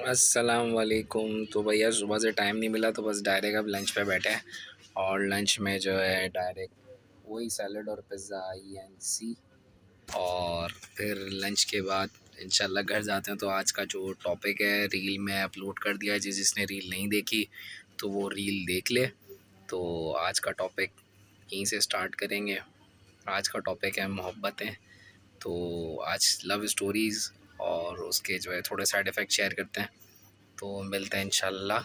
अस्सलाम वालेकुम। तो भैया सुबह से टाइम नहीं मिला तो बस डायरेक्ट अब लंच पे बैठे हैं। और लंच में जो है डायरेक्ट वही सैलड और पिज़्ज़ा INC। और फिर लंच के बाद इंशाल्लाह घर जाते हैं। तो आज का जो टॉपिक है रील में अपलोड कर दिया है, जिसने रील नहीं देखी तो वो रील देख ले। तो आज का टॉपिक यहीं से स्टार्ट करेंगे। आज का टॉपिक है मोहब्बतें। तो आज लव स्टोरीज़ और उसके जो है थोड़े साइड इफ़ेक्ट शेयर करते हैं। तो मिलते हैं इंशाल्लाह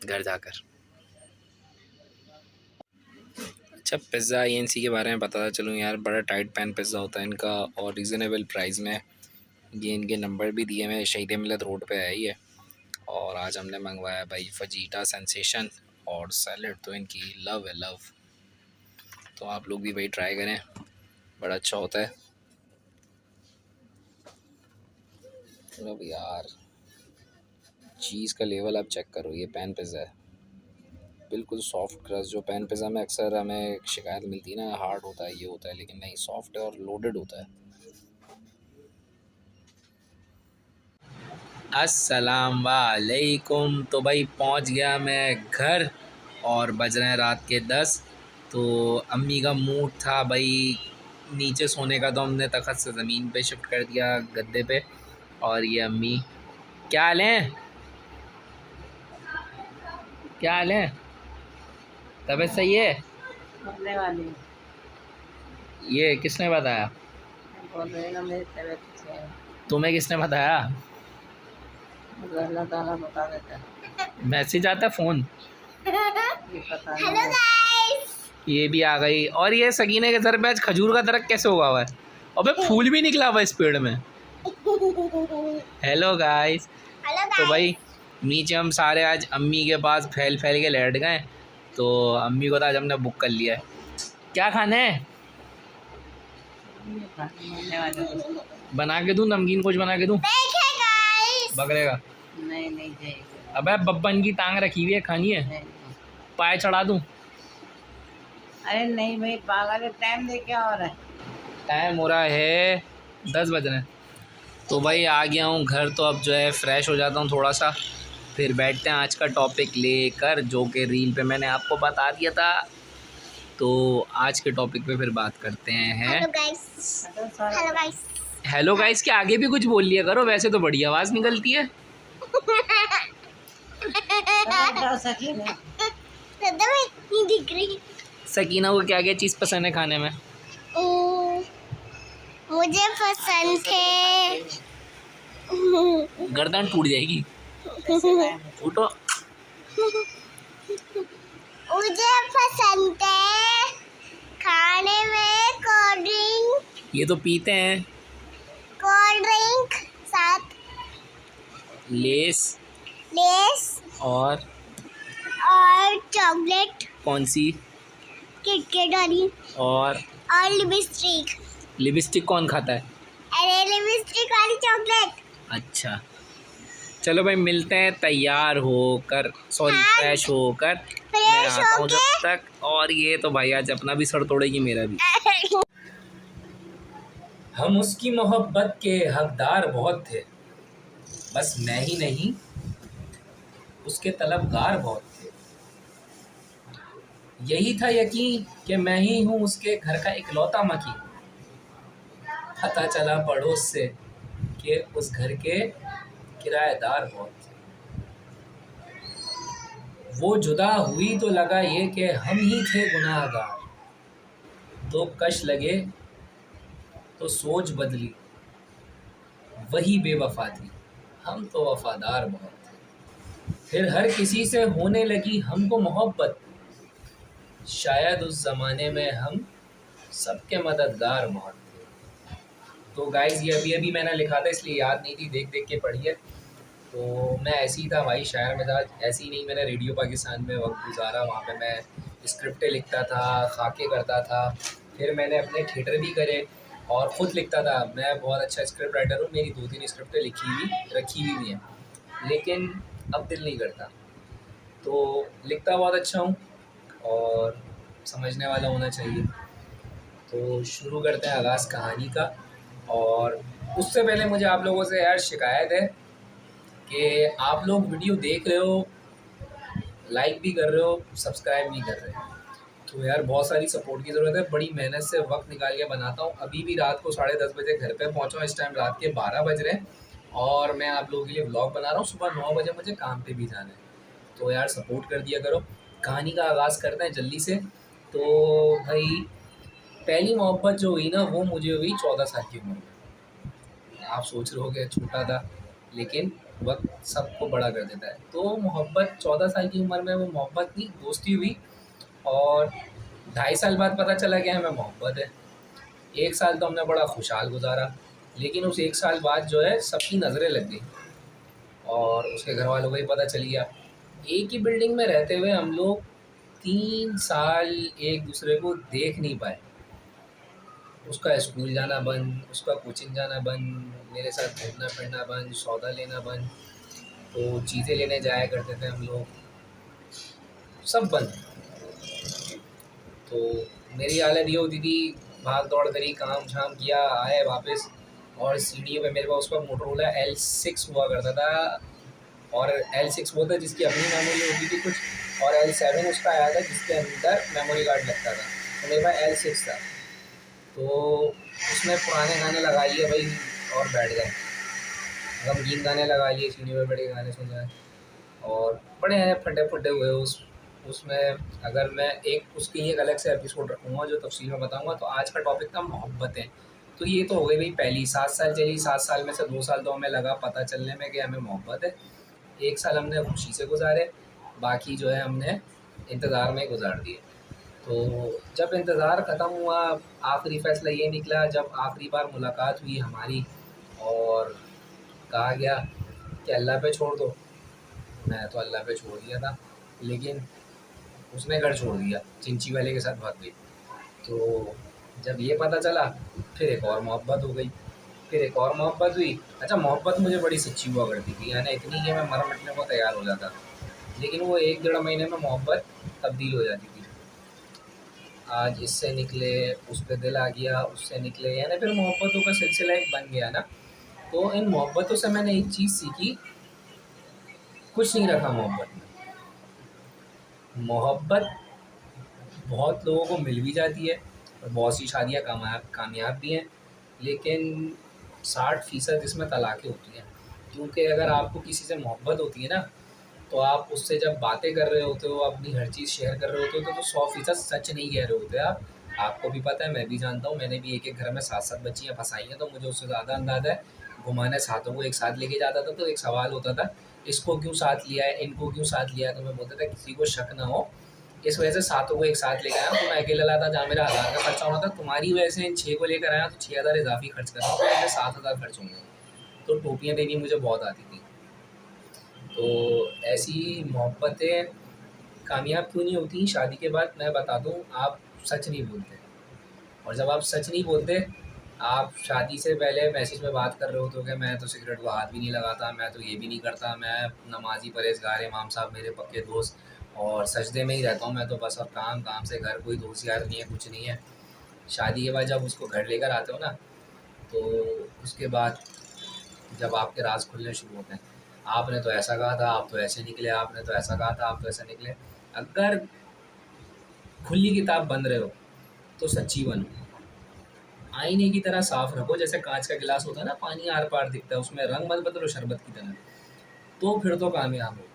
घर जाकर। अच्छा, पिज़्ज़ा INC के बारे में बताता चलूँ यार, बड़ा टाइट पैन पिज़्ज़ा होता है इनका और रीज़नेबल प्राइस में। ये इनके नंबर भी दिए हुए, शहीद मिलत रोड पे है ये। और आज हमने मंगवाया भाई फजीटा सेंसेशन और सैलड। तो इनकी लव है लव। तो आप लोग भी भाई ट्राई करें, बड़ा अच्छा होता है। अब यार चीज़ का लेवल आप चेक करो, ये पैन पिज़्ज़ा है बिल्कुल सॉफ्ट क्रस्ट। जो पैन पिज़्ज़ा में अक्सर हमें शिकायत मिलती है ना, हार्ड होता है ये होता है, लेकिन नहीं, सॉफ्ट है और लोडेड होता है। अस्सलाम वालेकुम। तो भाई पहुंच गया मैं घर और बज रहे हैं रात के 10। तो अम्मी का मूड था भाई नीचे सोने का, तो हमने तखत से ज़मीन पे शिफ्ट कर दिया गद्दे पे। और ये अम्मी, क्या हाल है, क्या हाल है, तबीयत सही है? बोलने वाली ये किसने बताया? बोल रहे ना मेरी तबीयत अच्छी है। तुम्हें किसने बताया? मुझे अल्लाह ताला बता देता है। मैसेज आता है फ़ोन? ये पता नहीं। ये भी आ गई। और ये सकीने के सर पे आज खजूर का दरख्त कैसे उगा हुआ है? अबे फूल भी निकला हुआ इस पेड़ में। Hello guys. तो भाई नीचे हम सारे आज अम्मी के पास फैल फैल के लेट गए। तो अम्मी को तो आज हमने बुक कर लिया है। क्या खाना है? बोलने वाले को बना के दूँ, नमकीन कुछ बना के दूँ? बकरेगा। नहीं नहीं चाहिए। अबे बब्बन की टांग रखी हुई है, खानी है? नहीं। पाए चढ़ा दूँ? अरे नहीं भाई पागल है, टाइम दे क्या हो रहा है। टाइम हो रहा है 10 बज रहे हैं। तो भाई आ गया हूँ घर। तो अब जो है फ्रेश हो जाता हूँ थोड़ा सा, फिर बैठते हैं आज का टॉपिक लेकर, जो कि रील पे मैंने आपको बता दिया था। तो आज के टॉपिक पे फिर बात करते हैं। Hello guys. हेलो गाइस के आगे भी कुछ बोल लिया करो, वैसे तो बड़ी आवाज़ निकलती है। सकीना दिख रही। सकीना को क्या क्या चीज़ पसंद है खाने में? मुझे पसंद है। गर्दन टूट जाएगी, उठो। मुझे पसंद है खाने में कोल्ड ड्रिंक। ये तो पीते हैं। कोल्ड ड्रिंक साथ लेस लेस और चॉकलेट। कौन सी? किटकैट वाली। और और लिपस्टिक। लिपस्टिक कौन खाता है? अरे लिपस्टिक वाली चॉकलेट। अच्छा चलो भाई मिलते हैं तैयार होकर, सॉरी हाँ। फ्रेश होकर। मैं आता हूँ जब तक। और ये तो भाई आज अपना भी सर तोड़ेगी, मेरा भी। हम उसकी मोहब्बत के हकदार बहुत थे, बस मैं ही नहीं उसके तलबगार बहुत थे। यही था यकीन कि मैं ही हूँ उसके घर का इकलौता मकीन। पता चला पड़ोस से कि उस घर के किराएदार बहुत थे। वो जुदा हुई तो लगा ये कि हम ही थे गुनाहगार। तो कश लगे तो सोच बदली, वही बेवफा थी, हम तो वफादार बहुत थे। फिर हर किसी से होने लगी हमको मोहब्बत, शायद उस ज़माने में हम सबके मददगार बहुत थे। तो गाइज़ ये अभी अभी मैंने लिखा था, इसलिए याद नहीं थी, देख देख के पढ़ी है। तो मैं ऐसे ही था भाई, शायर मिजाज। ऐसे ही नहीं, मैंने रेडियो पाकिस्तान में वक्त गुजारा। वहाँ पे मैं स्क्रिप्टें लिखता था, खाके करता था। फिर मैंने अपने थिएटर भी करे और ख़ुद लिखता था। मैं बहुत अच्छा स्क्रिप्ट राइटर हूँ, मेरी 2-3 स्क्रिप्टें लिखी हुई रखी हुई भी हैं, लेकिन अब दिल नहीं करता। तो लिखता बहुत अच्छा हूँ और समझने वाला होना चाहिए। तो शुरू करते हैं आगाज़ कहानी का। और उससे पहले मुझे आप लोगों से यार शिकायत है कि आप लोग वीडियो देख रहे हो, लाइक भी कर रहे हो, सब्सक्राइब भी कर रहे हो। तो यार बहुत सारी सपोर्ट की ज़रूरत है, बड़ी मेहनत से वक्त निकाल के बनाता हूँ। अभी भी रात को 10:30 बजे घर पे पहुँचा हूँ, इस टाइम रात के 12 बज रहे हैं और मैं आप लोगों के लिए व्लॉग बना रहा हूँ। सुबह 9 बजे मुझे काम पे भी जाना है, तो यार सपोर्ट कर दिया करो। कहानी का आगाज़ करते हैं जल्दी से। तो भाई पहली मोहब्बत जो हुई ना, वो मुझे हुई 14 साल की उम्र में। आप सोच रहे होगे छोटा था, लेकिन वक्त सबको बड़ा कर देता है। तो मोहब्बत 14 साल की उम्र में वो मोहब्बत नहीं, दोस्ती हुई। और 2.5 साल बाद पता चला कि हमें मोहब्बत है। 1 साल तो हमने बड़ा खुशहाल गुजारा, लेकिन उस 1 साल बाद जो है सबकी नज़रें लग गई और उसके घर वालों को ही पता चल गया। एक ही बिल्डिंग में रहते हुए हम लोग 3 साल एक दूसरे को देख नहीं पाए। उसका स्कूल जाना बंद, उसका कोचिंग जाना बंद, मेरे साथ घूमना फिरना बंद, सौदा लेना बंद। तो चीज़ें लेने जाया करते थे हम लोग, सब बंद। तो मेरी हालत ये होती थी, भाग दौड़ करी, काम शाम किया, आए वापस। और सीढ़ियों पे मेरे पास उसका मोटरोला L6 हुआ करता था। और L6 वो था जिसकी अपनी मेमोरी होती थी कुछ, और L7 उसका आया था जिसके अंदर मेमोरी कार्ड लगता था। तो मेरे पास L6 था। तो उसमें पुराने गाने लगा लिए भाई और बैठ गए, गमगीन गाने लगा लिए, सीढ़ी पे बैठ के गाने सुन रहे हैं। और बड़े हैं फटे फटे हुए उसमें। अगर मैं एक उसकी एक अलग से एपिसोड रखूँगा जो तफसील में बताऊँगा। तो आज का टॉपिक था मोहब्बतें। तो ये तो हो गई भाई पहली, 7 साल चली। 7 साल में से 2 साल तो हमें लगा पता चलने में कि हमें मोहब्बत है। 1 साल हमने खुशी से गुजारे, बाकी जो है हमने इंतज़ार में गुजार दिए। तो जब इंतज़ार ख़त्म हुआ, आखिरी फ़ैसला ये निकला जब आखिरी बार मुलाकात हुई हमारी, और कहा गया कि अल्लाह पे छोड़ दो। मैं तो अल्लाह पे छोड़ दिया था, लेकिन उसने घर छोड़ दिया, चिंची वाले के साथ भाग गई। तो जब ये पता चला, फिर एक और मोहब्बत हो गई, फिर एक और मोहब्बत हुई। अच्छा, मोहब्बत मुझे बड़ी सच्ची हुआ करती थी, यानी इतनी कि मैं मर मिटने को तैयार हो जाता, लेकिन वो 1 डेढ़ महीने में मोहब्बत तब्दील हो जाती थी। आज इससे निकले, उस पे दिल आ गया, उससे निकले, यानी फिर मोहब्बतों का सिलसिला एक बन गया ना। तो इन मोहब्बतों से मैंने एक चीज़ सीखी, कुछ नहीं रखा मोहब्बत में। मोहब्बत बहुत लोगों को मिल भी जाती है और बहुत सी शादियाँ कामयाब भी हैं, लेकिन 60% इसमें तलाक़ें होती हैं। क्योंकि अगर आपको किसी से मोहब्बत होती है ना, तो आप उससे जब बातें कर रहे होते हो, अपनी हर चीज़ शेयर कर रहे होते हो, तो 100% सच नहीं कह रहे होते आप। आपको भी पता है, मैं भी जानता हूँ, मैंने भी एक-एक घर में 7-7 बच्चियाँ फँसाई हैं, तो मुझे उससे ज़्यादा अंदाज़ा है। घुमाने सातों को एक साथ लेके जाता था, तो एक सवाल होता था, इसको क्यों साथ लिया है, इनको क्यों साथ लिया है? तो मैं बोलता था किसी को शक ना हो, इस वजह से सातों को एक साथ लेकर आया हूँ। तो मैं अकेला लाता जहाँ मेरा 1000 का खर्चा होना था, तुम्हारी वजह से इन 6 को लेकर आया तो 6000 इज़ाफ़ी खर्च कर रहा हूँ, तो ऐसे 7000 खर्च होंगे। तो टोपियाँ देनी मुझे बहुत आती थी। तो ऐसी मोहब्बतें कामयाब क्यों नहीं होती शादी के बाद, मैं बता दूँ, आप सच नहीं बोलते। और जब आप सच नहीं बोलते, आप शादी से पहले मैसेज में बात कर रहे होते हो कि मैं तो सिगरेट को हाथ भी नहीं लगाता, मैं तो ये भी नहीं करता, मैं नमाज़ी परहेज़गार, इमाम साहब मेरे पक्के दोस्त, और सजदे में ही रहता हूँ मैं तो बस, और काम काम से घर, कोई दोस्त यार नहीं है, कुछ नहीं है। शादी के बाद जब उसको घर लेकर आते हो ना, तो उसके बाद जब आपके राज खुलने शुरू होते हैं, आपने तो ऐसा कहा था, आप तो ऐसे निकले, आपने तो ऐसा कहा था, आप तो ऐसे निकले। अगर खुली किताब बन रहे हो तो सच्ची बनो, आईने की तरह साफ रखो। जैसे कांच का गिलास होता है ना, पानी आर पार दिखता है, उसमें रंग मत बदलो शरबत की तरह। तो फिर तो कामयाब हो।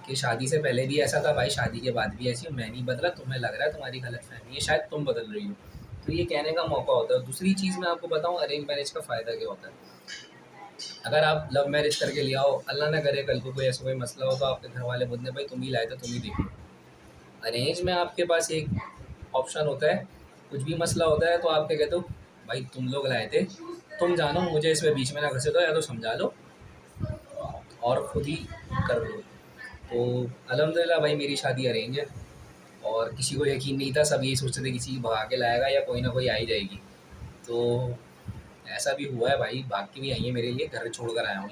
कि शादी से पहले भी ऐसा था भाई, शादी के बाद भी ऐसी हो, मैं नहीं बदला, तुम्हें लग रहा है तुम्हारी गलतफहमी है, शायद तुम बदल रही हो। तो ये कहने का मौका होता है। दूसरी चीज़ मैं आपको बताऊँ, अरेंज मैरिज का फ़ायदा क्या होता है। अगर आप लव मैरिज करके ले आओ, अल्लाह ना करे कल को कोई ऐसा कोई मसला हो, तो आपके घर वाले बोलते हैं भाई तुम ही लाए थे, तुम ही देख लो। अरेंज में आपके पास एक ऑप्शन होता है, कुछ भी मसला होता है तो आपके कहते हो भाई तुम लोग लाए थे, तुम जानो, मुझे इसमें बीच में ना घुसे दो, या तो समझा लो और खुद ही कर लो। तो अल्हम्दुलिल्लाह भाई मेरी शादी अरेंज है, और किसी को यकीन नहीं था, सब यही सोचते थे किसी की भगा के लाएगा या कोई ना कोई आ ही जाएगी। तो ऐसा भी हुआ है भाई, भाग के भी आई है मेरे लिए, घर छोड़ कर आया हूँ,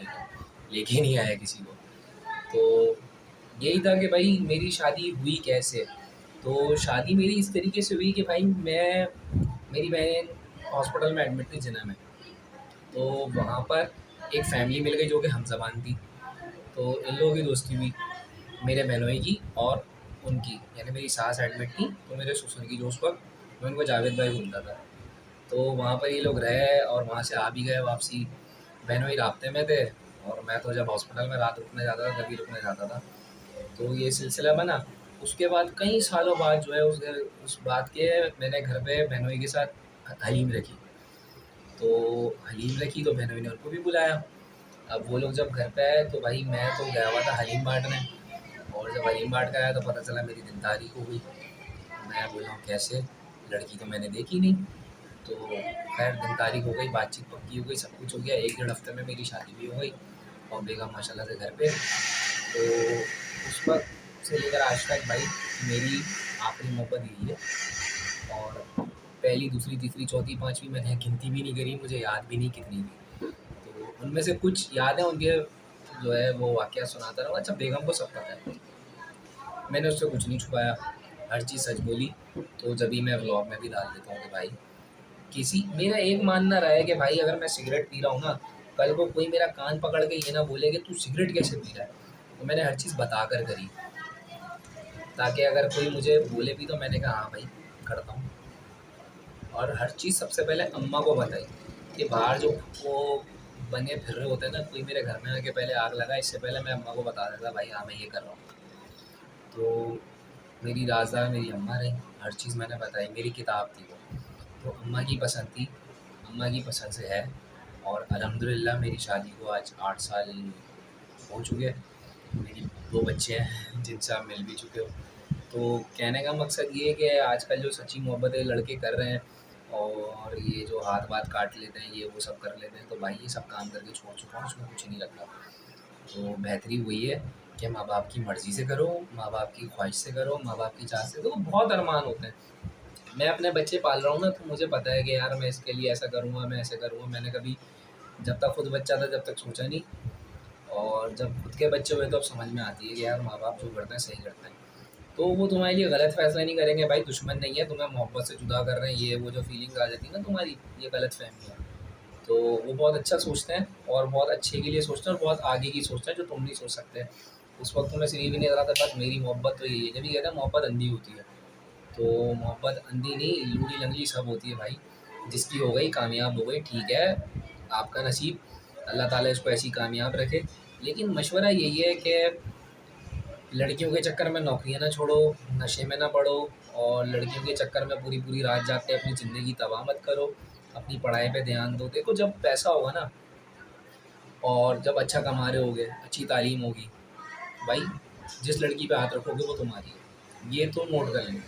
लेके नहीं आया किसी को। तो यही था कि भाई मेरी शादी हुई कैसे। तो शादी मेरी इस तरीके से हुई कि भाई मेरी बहन हॉस्पिटल में एडमिट थी जिना में। तो वहाँ पर एक फ़ैमिली मिल गई जो कि हमज़बान थी। तो इन लोगों की दोस्ती हुई, मेरे बहनोई की और उनकी, यानी मेरी सास एडमिट थी तो मेरे ससुर की जो उस वक्त, मैं उनको जावेद भाई बोलता था। तो वहाँ पर ये लोग रहे और वहाँ से आ भी गए वापसी। बहनोई राब्ते में थे और मैं तो जब हॉस्पिटल में रात रुकने जाता था तभी रुकने जाता था। तो ये सिलसिला बना। उसके बाद कई सालों बाद जो है उस बात के मैंने घर पे बहनोई के साथ हलीम रखी। तो हलीम रखी तो बहनोई ने उनको भी बुलाया। अब वो लोग जब घर पे आए तो भाई मैं तो गया हुआ था हलीम बाँटने, और जब हलीम बाँट के आया तो पता चला मेरी दिन तारीख हो गई। मैं बोला कैसे, लड़की तो मैंने देखी नहीं। तो खैर दिन तारीख हो गई, बातचीत पक्की हो गई, सब कुछ हो गया। 1 डेढ़ हफ्ते में मेरी शादी भी हो गई और बेगम माशाल्लाह से घर पे। तो उस वक्त से लेकर आज तक भाई मेरी आखिरी मोहब्बत यही है। और पहली, दूसरी, तीसरी, चौथी, पाँचवीं मैंने गिनती भी नहीं करी, मुझे याद भी नहीं कितनी थी। तो उनमें से कुछ याद है उनके, जो है वो वाक़या सुनाता रहूँगा। अच्छा, बेगम को सब पता है, मैंने उससे कुछ नहीं छुपाया, हर चीज़ सच बोली। तो जभी मैं व्लॉग में भी डाल देता हूँ कि भाई किसी, मेरा एक मानना रहा है कि भाई अगर मैं सिगरेट पी रहा हूँ ना, कल को कोई मेरा कान पकड़ के ये ना बोले कि तू सिगरेट कैसे पी रहा है। तो मैंने हर चीज़ बता कर करी, ताकि अगर कोई मुझे बोले भी तो मैंने कहा हाँ भाई करता हूँ। और हर चीज़ सबसे पहले अम्मा को बताई कि बाहर जो वो बने फिर रहे होते हैं ना, कोई मेरे घर में आके पहले आग लगा, इससे पहले मैं अम्मा को बता देता भाई हाँ मैं ये कर रहा हूँ। तो मेरी राज़दार मेरी अम्मा रही, हर चीज़ मैंने बताई, मेरी किताब थी वो। तो अम्मा की पसंद थी, अम्मा की पसंद से है। और अल्हम्दुलिल्लाह मेरी शादी को आज 8 साल हो चुके हैं। मेरी 2 बच्चे हैं जिनसे आप मिल भी चुके हो। तो कहने का मकसद ये है कि आजकल जो सच्ची मोहब्बतें लड़के कर रहे हैं और ये जो हाथ-वाथ काट लेते हैं, ये वो सब कर लेते हैं, तो भाई ये सब काम करके छोड़ चुका हूँ, उसमें कुछ नहीं रखा। तो बेहतरी वही है कि माँ-बाप की मर्ज़ी से करो, माँ-बाप की ख्वाहिश से करो, माँ-बाप की चाह से। तो बहुत अरमान होते हैं। मैं अपने बच्चे पाल रहा हूँ ना, तो मुझे पता है कि यार मैं इसके लिए ऐसा करूँगा, मैं ऐसे करूँगा। मैंने कभी, जब तक खुद बच्चा था जब तक सोचा नहीं, और जब खुद के बच्चे हुए तो अब समझ में आती है कि यार माँ-बाप जो करते हैं सही करते हैं। तो वो तुम्हारे लिए गलत फ़ैसला नहीं करेंगे भाई, दुश्मन नहीं है, तुम्हें मोहब्बत से जुदा कर रहे हैं, ये वो जो फीलिंग आ जाती है ना तुम्हारी, ये गलतफ़हमी है। तो वो बहुत अच्छा सोचते हैं और बहुत अच्छे के लिए सोचते हैं और बहुत आगे की सोचते हैं जो तुम नहीं सोच सकते। उस वक्त तो मैं सिर्फ ही नहीं रहा था, बस मेरी मोहब्बत तो यही है। जब ये कहते हैं मोहब्बत अंधी होती है, तो मोहब्बत अंधी नहीं, लूली लंगड़ी सब होती है भाई। जिसकी हो गई कामयाब हो गई, ठीक है, आपका नसीब, अल्लाह ताला इसको ऐसी कामयाब रखे। लेकिन मशवरा यही है कि लड़कियों के चक्कर में नौकरियां ना छोड़ो, नशे में ना पड़ो, और लड़कियों के चक्कर में पूरी पूरी रात जाग के अपनी ज़िंदगी तबाह मत करो। अपनी पढ़ाई पे ध्यान दो। देखो जब पैसा होगा ना, और जब अच्छा कमा रहे होगे, अच्छी तालीम होगी, भाई जिस लड़की पे हाथ रखोगे वो तुम्हारी है, ये तो नोट कर लेना।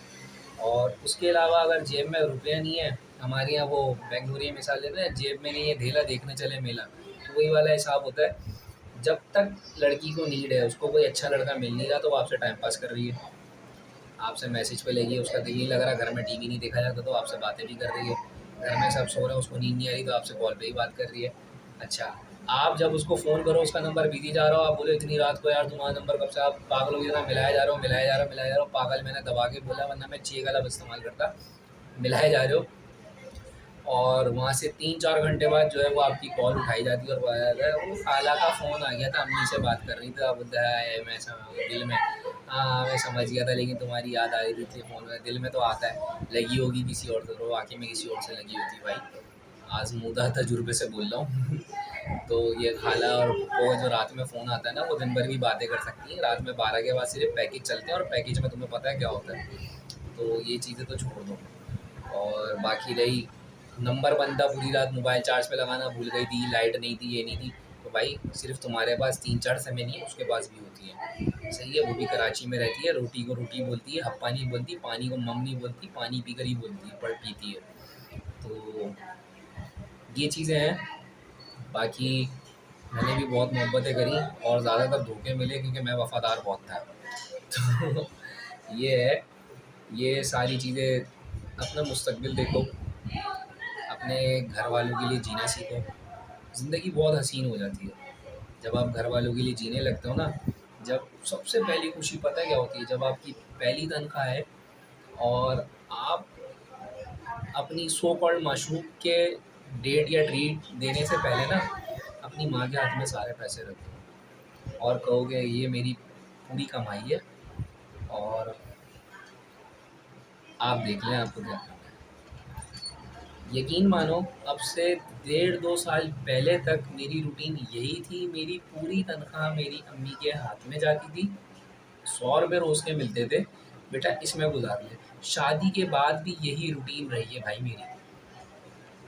और उसके अलावा अगर जेब में रुपया नहीं है, हमारे यहाँ वो बेंगलुरु मिसाल लेते हैं, जेब में नहीं है ढेला देखने चले मेला, तो वही वाला हिसाब होता है। जब तक लड़की को नीड है, उसको कोई अच्छा लड़का मिल नहीं रहा, तो वो आपसे टाइम पास कर रही है, आपसे मैसेज पे लगी है, उसका दिल नहीं लग रहा, घर में टीवी नहीं देखा जाता तो आपसे बातें भी कर रही है, घर में सब सो रहे हैं, उसको नींद नहीं आ रही तो आपसे कॉल पे ही बात कर रही है। अच्छा, आप जब उसको फ़ोन करो उसका नंबर बिजी जा रहा हो, आप बोले इतनी रात को यार तुम्हारा नंबर कब से, आप पागलों की तरह मिलाया जा रहे हो, मिलाया जा रहा हो, मिलाया जा रहा हो, पागल मैंने दबा के बोला, वरना मैं चे का लफ्ज़ इस्तेमाल करता, मिलाए जा रहे हो। और वहाँ से 3-4 घंटे बाद जो है वो आपकी कॉल उठाई जाती है और वो आया जाता है, वो खाला का फ़ोन आ गया था, अम्मी से बात कर रही थी, अब बोलता है मैं दिल में, हाँ मैं समझ गया था लेकिन तुम्हारी याद आ रही थी इसलिए फ़ोन में, दिल में तो आता है, लगी होगी किसी और से, तो वाकई में किसी और से लगी होती है भाई, आजमूदा तजुर्बे से बोल रहा हूँ। तो ये खाला और वो जो रात में फ़ोन आता है ना, वो दिन भर भी बातें कर सकती हैं, रात में 12 के बाद सिर्फ पैकेज चलते हैं और पैकेज में तुम्हें पता है क्या होता है। तो ये चीज़ें तो छोड़ दो। और बाकी रही नंबर बनता, पूरी रात मोबाइल चार्ज पे लगाना भूल गई थी, लाइट नहीं थी, ये नहीं थी, तो भाई सिर्फ तुम्हारे पास 3-4 समय नहीं है, उसके पास भी होती है, सही है। वो भी कराची में रहती है, रोटी को रोटी बोलती है, हप्पा नहीं बोलती, पानी को मम नहीं बोलती, पानी पीकर ही बोलती है, पर पीती है। तो ये चीज़ें हैं। बाकी मैंने भी बहुत मोहब्बतें करी और ज़्यादातर धोखे मिले क्योंकि मैं वफ़ादार बहुत था। तो ये है, ये सारी चीज़ें। अपना मुस्तकबिल देखो, अपने घर वालों के लिए जीना सीखो। ज़िंदगी बहुत हसीन हो जाती है जब आप घर वालों के लिए जीने लगते हो ना। जब सबसे पहली खुशी पता है क्या होती है, जब आपकी पहली तनख्वाह है और आप अपनी सो कॉल्ड माशूक के डेट या ट्रीट देने से पहले ना अपनी माँ के हाथ में सारे पैसे रख दो। और कहोगे ये मेरी पूरी कमाई है और आप देख लें आपको क्या करना है। यकीन मानो अब से 1.5-2 साल पहले तक मेरी रूटीन यही थी। मेरी पूरी तनख्वाह मेरी अम्मी के हाथ में जाती थी। 100 रुपये रोज़ के मिलते थे, बेटा इसमें गुजार ले। शादी के बाद भी यही रूटीन रही है भाई मेरी।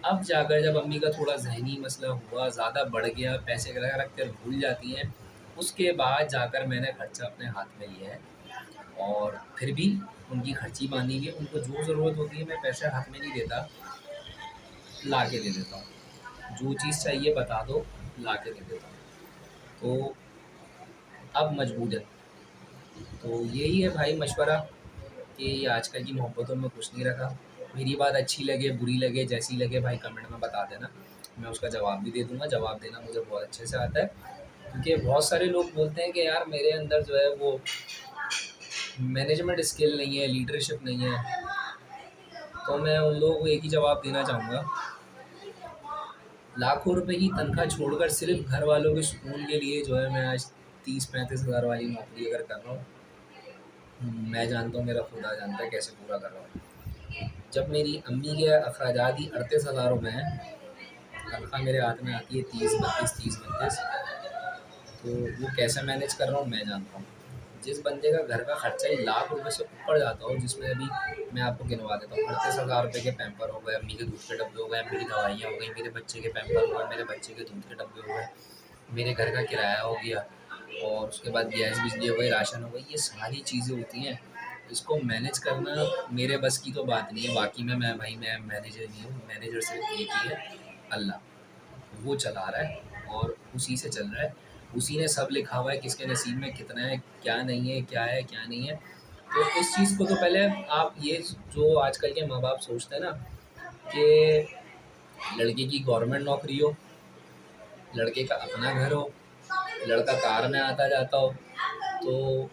अब जाकर जब अम्मी का थोड़ा ज़हनी मसला हुआ, ज़्यादा बढ़ गया, पैसे रख रख कर भूल जाती हैं, उसके बाद जाकर मैंने खर्चा अपने हाथ में लिया है। और फिर भी उनकी खर्ची बांधी हुई है। उनको जो ज़रूरत होती है मैं पैसे हाथ में नहीं देता, ला के दे देता हूँ। जो चीज़ चाहिए बता दो, ला के दे देता हूँ। तो अब मजबूरन तो यही है भाई मशवरा कि आजकल की मोहब्बतों में कुछ नहीं रखा। मेरी बात अच्छी लगे बुरी लगे जैसी लगे भाई कमेंट में बता देना, मैं उसका जवाब भी दे दूँगा। जवाब देना मुझे बहुत अच्छे से आता है, क्योंकि बहुत सारे लोग बोलते हैं कि यार मेरे अंदर जो है वो मैनेजमेंट स्किल नहीं है, लीडरशिप नहीं है। तो मैं उन लोगों को एक ही जवाब देना चाहूँगा, लाखों रुपए की तनख्वाह छोड़कर सिर्फ घर वालों के सुकून के लिए जो है मैं आज 30-35 हज़ार वाली नौकरी अगर कर रहा हूँ, मैं जानता हूँ, मेरा खुदा जानता है कैसे पूरा कर रहा हूँ। जब मेरी अम्मी के अखराजात ही 38,000 रुपये हैं, तनख्वाह मेरे हाथ में आती है 30-32, तो वो कैसे मैनेज कर रहा हूँ मैं जानता हूँ। जिस बंदे का घर का खर्चा ही लाख रुपए से ऊपर जाता हो, जिसमें अभी मैं आपको गिनवा देता हूँ, 38,000 रुपये के पैम्पर हो गए, अम्मी के दूध के डब्बे हो गए, मेरी दवाइयाँ हो गई, मेरे बच्चे के पैम्पर हो गए, मेरे बच्चे के दूध के डब्बे हो गए, मेरे घर का किराया हो गया, और उसके बाद गैस बिजली हो गई, राशन हो गई, ये सारी चीज़ें होती हैं। इसको मैनेज करना मेरे बस की तो बात नहीं है। बाकी में मैं मैनेजर नहीं हूँ, मैनेजर सिर्फ एक ही है, अल्लाह। वो चला रहा है और उसी से चल रहा है। उसी ने सब लिखा हुआ है, किसके नसीब में कितना है, क्या नहीं है, क्या है, क्या नहीं है। तो इस चीज़ को तो पहले आप ये जो आजकल के माँ बाप सोचते हैं ना कि लड़के की गवर्नमेंट नौकरी हो, लड़के का अपना घर हो, लड़का कार में आता जाता हो, तो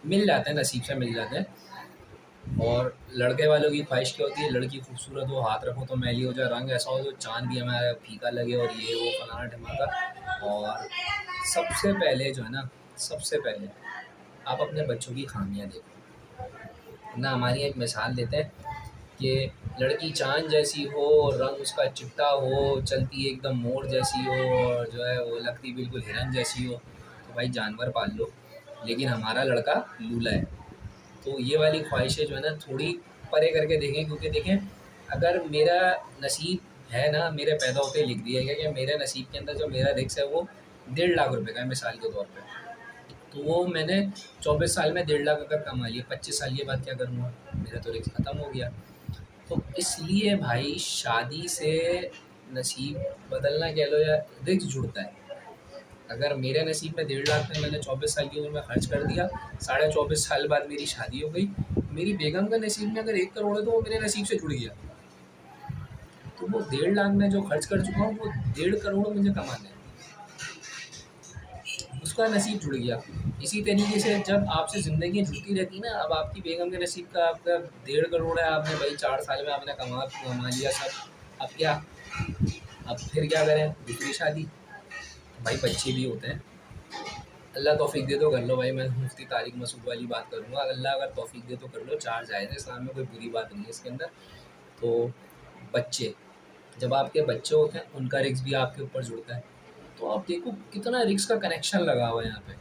मिल जाते हैं, नसीब से मिल जाते हैं। और लड़के वालों की ख्वाहिश क्या होती है, लड़की खूबसूरत हो, हाथ रखो तो मैली हो जाए, रंग ऐसा हो जो चाँद भी हमारा फीका लगे, और ये वो फलाना ढिमाका। और सबसे पहले जो है ना, सबसे पहले आप अपने बच्चों की खामियां देखो ना। हमारी एक मिसाल देते हैं कि लड़की चाँद जैसी हो, रंग उसका चिट्टा हो, चलती एकदम मोर जैसी हो, और जो है वो लगती बिल्कुल हिरन जैसी हो, तो भाई जानवर पाल लो। लेकिन हमारा लड़का लूला है। तो ये वाली ख्वाहिशें जो है ना थोड़ी परे करके देखें, क्योंकि देखें अगर मेरा नसीब है ना, मेरे पैदा होते ही लिख दिया गया कि मेरे नसीब के अंदर जो मेरा रिस्क है वो 1.5 लाख रुपए का है मिसाल के तौर पे, तो वो मैंने 24 साल में 1.5 लाख अगर कमा लिया, 25 साल के बाद क्या करूँगा, मेरा तो रिस्क ख़त्म हो गया। तो इसलिए भाई शादी से नसीब बदलना कह लो या रिस्क जुड़ता है। अगर मेरे नसीब में 1.5 लाख में मैंने 24 साल की उम्र में खर्च कर दिया, 24.5 साल बाद मेरी शादी हो गई, मेरी बेगम का नसीब में अगर 1 करोड़ है तो वो मेरे नसीब से जुड़ गया। तो वो 1.5 लाख में जो खर्च कर चुका हूँ वो 1.5 करोड़ मुझे कमाना है, उसका नसीब जुड़ गया। इसी तरीके से जब आपसे ज़िंदगी जुड़ती रहती है ना, अब आपकी बेगम के नसीब का आपका 1.5 करोड़ है, आपने भाई 4 साल में आपने कमा लिया सब, अब क्या, अब फिर क्या करें, दूसरी शादी। भाई बच्चे भी होते हैं, अल्लाह तौफीक दे तो कर लो भाई। मैं मुफ्ती तारिक मसूद वाली बात करूँगा, अल्लाह अगर तौफीक दे तो कर लो, 4 जायज़ है, इस्लाम में कोई बुरी बात नहीं है इसके अंदर। तो बच्चे, जब आपके बच्चे होते हैं उनका रिस्क भी आपके ऊपर जुड़ता है। तो आप देखो कितना रिस्क का कनेक्शन लगा हुआ है यहाँ पे।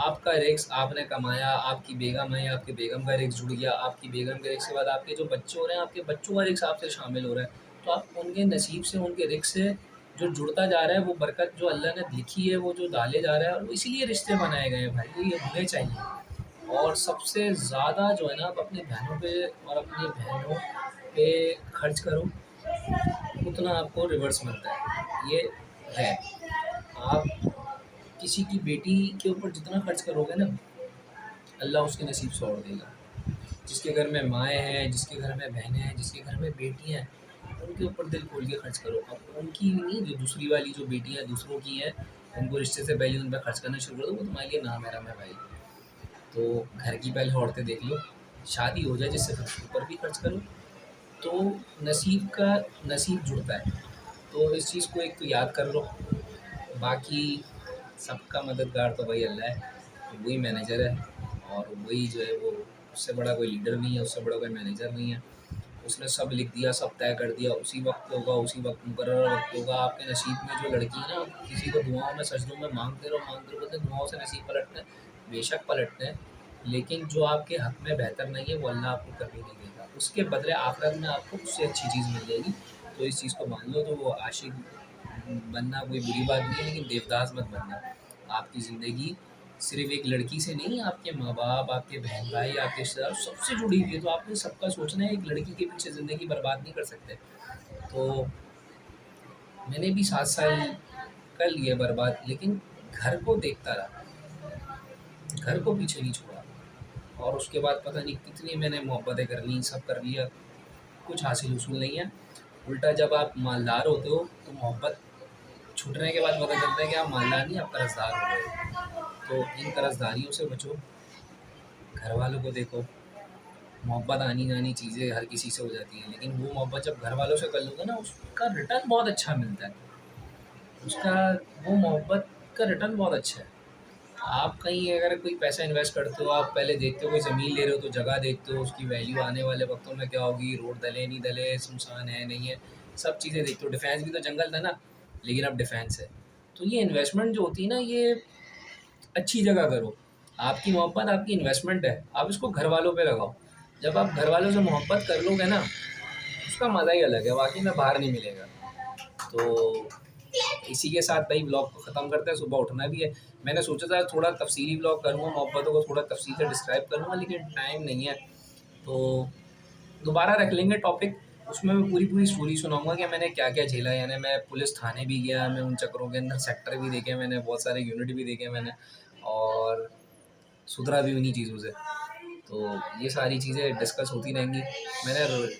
आपका रिस्क आपने कमाया, आपकी बेगम है, आपके बेगम का रिस्क जुड़ गया, आपकी बेगम के रिस्क के बाद आपके जो बच्चे हो रहे हैं, आपके बच्चों का रिस्क आपसे शामिल हो रहा है। तो आप उनके नसीब से, उनके रिस्क से जो जुड़ता जा रहा है, वो बरकत जो अल्लाह ने लिखी है वो जो डाले जा रहा है, और इसीलिए रिश्ते बनाए गए हैं भाई, ये होने चाहिए। और सबसे ज़्यादा जो है ना, आप अपनी बहनों पे और अपनी बहनों पे खर्च करो, उतना आपको रिवर्स मिलता है। ये है, आप किसी की बेटी के ऊपर जितना खर्च करोगे ना, अल्लाह उसके नसीब से और देगा। जिसके घर में माएँ हैं, जिसके घर में बहनें हैं, जिसके घर में बेटियाँ हैं, उनके ऊपर दिल खोल के खर्च करो। अब उनकी नहीं, जो दूसरी वाली जो बेटियाँ दूसरों की हैं, उनको रिश्ते से पहले उन पर खर्च करना शुरू कर दो, वो तुम्हारे लिए नामहरम है भाई। तो घर की पहले औरतें देख लो, शादी हो जाए जिससे फिर उसके ऊपर भी खर्च करो, तो नसीब जुड़ता है। तो इस चीज़ को एक तो याद कर लो। बाकी सबका मददगार तो भाई अल्लाह है, वही मैनेजर है और वही जो है वो, उससे बड़ा कोई लीडर नहीं है, उससे बड़ा कोई मैनेजर नहीं है। उसने सब लिख दिया, सब तय कर दिया, उसी वक्त होगा, उसी वक्त मुकर्रर वक्त होगा। आपके नसीब में जो लड़की है ना, किसी को दुआओं में सजदों में मांगते रहो, बोलते दुआओं से नसीब पलटते हैं, बेशक पलटते हैं, लेकिन जो आपके हक में बेहतर नहीं है वो अल्लाह आपको कभी नहीं देगा। उसके बदले आखिरत में आपको उससे अच्छी चीज़ मिल जाएगी। तो इस चीज़ को मान लो। तो वो आशिक बनना कोई बुरी बात नहीं है, लेकिन देवदास मत बनना। आपकी ज़िंदगी सिर्फ एक लड़की से नहीं, आपके माँ बाप, आपके बहन भाई, आपके रिश्तेदार सबसे जुड़ी हुई है। तो आपने सबका सोचना है, एक लड़की के पीछे ज़िंदगी बर्बाद नहीं कर सकते। तो मैंने भी 7 साल कर लिए बर्बाद, लेकिन घर को देखता रहा, घर को पीछे नहीं छोड़ा। और उसके बाद पता नहीं कितनी मैंने मोहब्बतें कर ली, सब कर लिया, कुछ हासिल उसूल नहीं है। उल्टा जब आप मालदार होते हो तो मोहब्बत छूटने के बाद पता चलता है कि आप मालदार नहीं, आप कर्जदार हो गए। तो इन कर्जदारियों से बचो, घर वालों को देखो। मोहब्बत आनी जानी चीज़ें हर किसी से हो जाती है, लेकिन वो मोहब्बत जब घर वालों से कर लोगे ना, उसका रिटर्न बहुत अच्छा मिलता है। उसका वो मोहब्बत का रिटर्न बहुत अच्छा है। आप कहीं अगर कोई पैसा इन्वेस्ट करते हो, आप पहले देखते हो, कोई ज़मीन ले रहे हो तो जगह देखते हो, उसकी वैल्यू आने वाले वक्तों में क्या होगी, रोड डले नहीं डले, सुनसान है नहीं है, सब चीज़ें देखते हो। डिफेंस भी तो जंगल था ना, लेकिन अब डिफेंस है। तो ये इन्वेस्टमेंट जो होती है ना, ये अच्छी जगह करो। आपकी मोहब्बत आपकी इन्वेस्टमेंट है, आप इसको घर वालों पे लगाओ। जब आप घर वालों से मोहब्बत कर लोगे ना, उसका मज़ा ही अलग है, वाकई में बाहर नहीं मिलेगा। तो इसी के साथ भाई ब्लॉग को ख़त्म करते हैं, सुबह उठना भी है। मैंने सोचा था थोड़ा तफसीली ब्लॉग करूँगा, मोहब्बतों को थोड़ा तफसील से डिस्क्राइब करूँगा, लेकिन टाइम नहीं है। तो दोबारा रख लेंगे टॉपिक, उसमें मैं पूरी पूरी स्टोरी सुनाऊंगा कि मैंने क्या क्या झेला। यानी मैं पुलिस थाने भी गया, मैं उन चक्करों के अंदर सेक्टर भी देखे मैंने, बहुत सारे यूनिट भी देखे मैंने, और सुधरा भी उन्हीं चीज़ों से। तो ये सारी चीज़ें डिस्कस होती रहेंगी। मैंने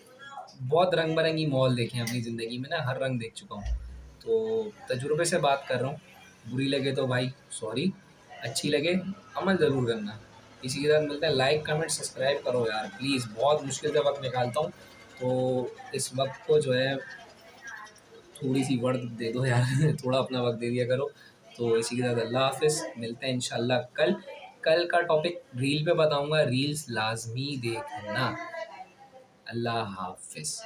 बहुत रंग बिरंगी मॉल देखे हैं अपनी ज़िंदगी में ना, हर रंग देख चुका हूँ। तो तजुर्बे से बात कर रहा हूँ। बुरी लगे तो भाई सॉरी, अच्छी लगे अमल ज़रूर करना। इसी के साथ मिलता है। लाइक कमेंट सब्सक्राइब करो यार प्लीज़, बहुत मुश्किल से वक्त निकालता हूँ, तो इस वक्त को जो है थोड़ी सी वर्थ दे दो यार थोड़ा अपना वक्त दे दिया करो। तो इसी के साथ अल्लाह हाफिज़, मिलते हैं इंशाल्लाह कल। कल का टॉपिक रील पे बताऊंगा, रील्स लाजमी देखना। अल्लाह हाफिज़।